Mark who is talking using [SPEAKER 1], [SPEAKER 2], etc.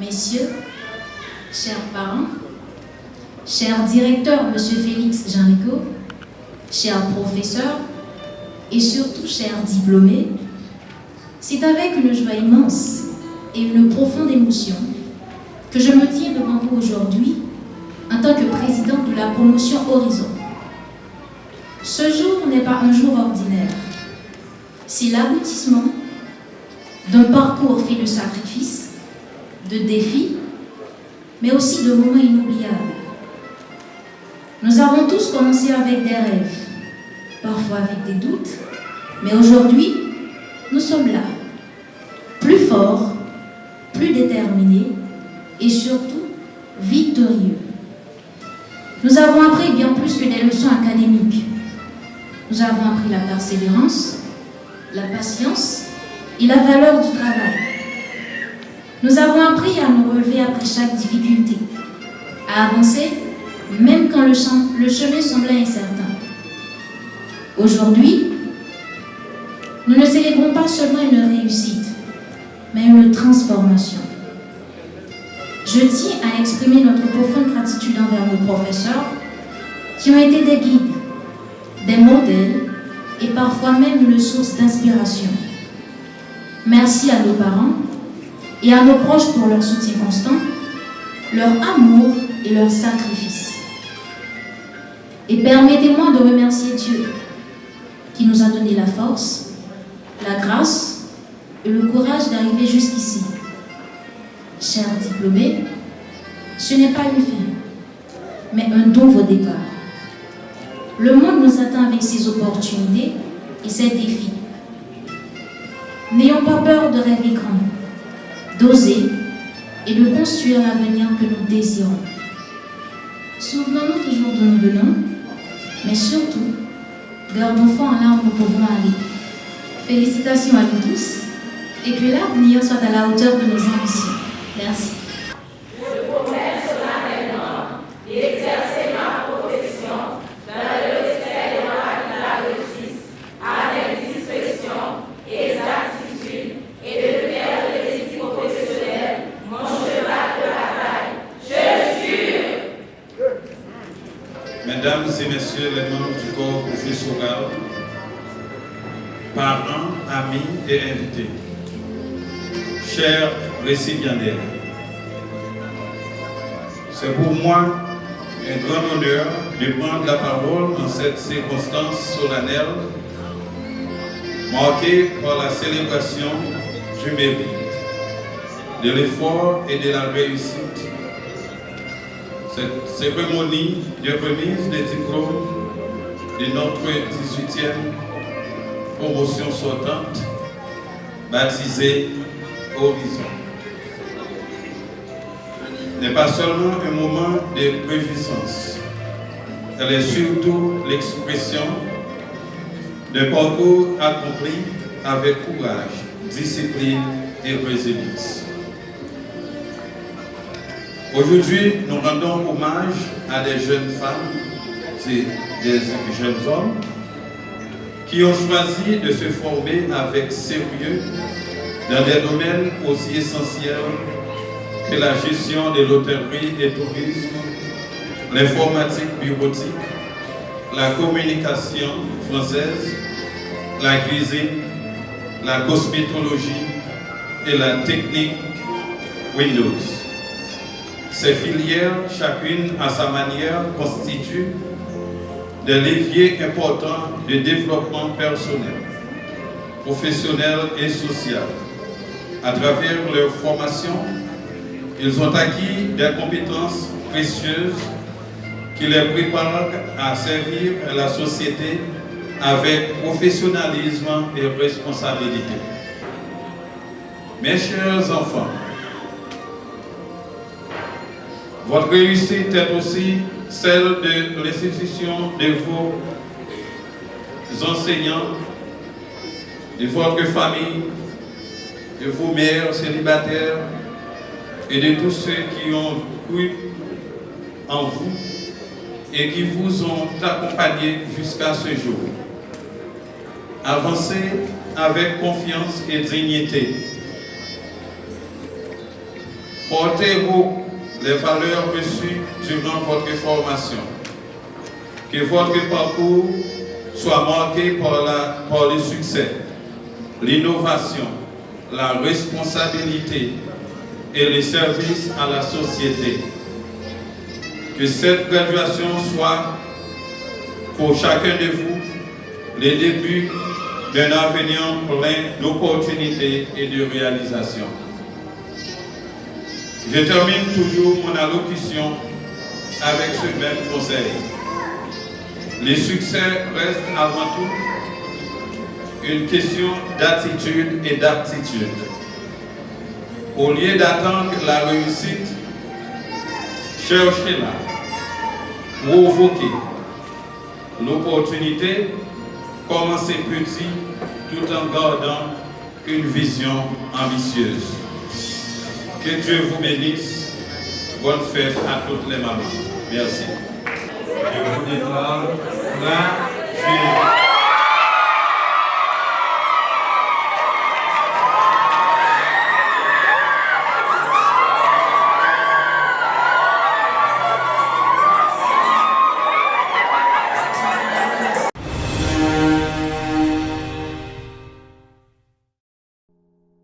[SPEAKER 1] messieurs, chers parents, cher directeur M. Félix Jean-Rigaud, chers professeurs et surtout chers diplômés, c'est avec une joie immense et une profonde émotion que je me tiens devant vous aujourd'hui en tant que présidente de la promotion Horizon. Ce jour n'est pas un jour ordinaire. C'est l'aboutissement d'un parcours fait de sacrifices, de défis, mais aussi de moments inoubliables. Nous avons tous commencé avec des rêves, parfois avec des doutes, mais aujourd'hui, nous sommes là, plus forts, plus déterminés et surtout victorieux. Nous avons appris bien plus que des leçons académiques. Nous avons appris la persévérance, la patience et la valeur du travail. Nous avons appris à nous relever après chaque difficulté, à avancer même quand le chemin semblait incertain. Aujourd'hui, nous ne célébrons pas seulement une réussite, mais une transformation. Je tiens à exprimer notre profonde gratitude envers nos professeurs qui ont été des guides, des modèles et parfois même une source d'inspiration. Merci à nos parents et à nos proches pour leur soutien constant, leur amour et leur sacrifice. Et permettez-moi de remercier Dieu qui nous a donné la force, la grâce et le courage d'arriver jusqu'ici. Chers diplômés, ce n'est pas une fin, mais un nouveau départ. Le monde nous attend avec ses opportunités et ses défis. N'ayons pas peur de rêver grand, d'oser et de construire l'avenir que nous désirons. Souvenons-nous toujours d'où nous venons, mais surtout, gardons foi en là où nous pouvons aller. Félicitations à nous tous et que l'avenir soit à la hauteur de nos ambitions. Merci.
[SPEAKER 2] Je promets solennellement d'exercer ma profession dans le respect de la justice, avec discrétion, exactitude et de faire de l'éthique professionnelle mon cheval de bataille. Je jure.
[SPEAKER 3] Mesdames et messieurs les membres du corps professoral, parents, amis et invités, chers récipiendaires, c'est pour moi un grand honneur de prendre la parole dans cette circonstance solennelle marquée par la célébration du mérite, de l'effort et de la réussite. Cette cérémonie de remise des diplômes de notre 18e promotion sortante, baptisée Horizon, n'est pas seulement un moment de réjouissance, elle est surtout l'expression d'un parcours accompli avec courage, discipline et résilience. Aujourd'hui, nous rendons hommage à des jeunes femmes et des jeunes hommes qui ont choisi de se former avec sérieux dans des domaines aussi essentiels que la gestion de l'hôtellerie et tourisme, l'informatique bureautique, la communication française, la cuisine, la cosmétologie et la technique Windows. Ces filières, chacune à sa manière, constituent des leviers importants de développement personnel, professionnel et social. À travers leur formation, ils ont acquis des compétences précieuses qui les préparent à servir la société avec professionnalisme et responsabilité. Mes chers enfants, votre réussite est aussi celle de l'institution de vos enseignants, de votre famille, de vos mères célibataires et de tous ceux qui ont cru en vous et qui vous ont accompagné jusqu'à ce jour. Avancez avec confiance et dignité. Portez haut les valeurs reçues durant votre formation. Que votre parcours soit marqué par le succès, l'innovation, la responsabilité et le service à la société. Que cette graduation soit pour chacun de vous le début d'un avenir plein d'opportunités et de réalisations. Je termine toujours mon allocution avec ce même conseil. Le succès reste avant tout une question d'attitude et d'aptitude. Au lieu d'attendre la réussite, cherchez-la, provoquez l'opportunité, commencez petit tout en gardant une vision ambitieuse. Que Dieu vous bénisse. Bonne fête à toutes les mamans. Merci.
[SPEAKER 4] Je vous déclare plein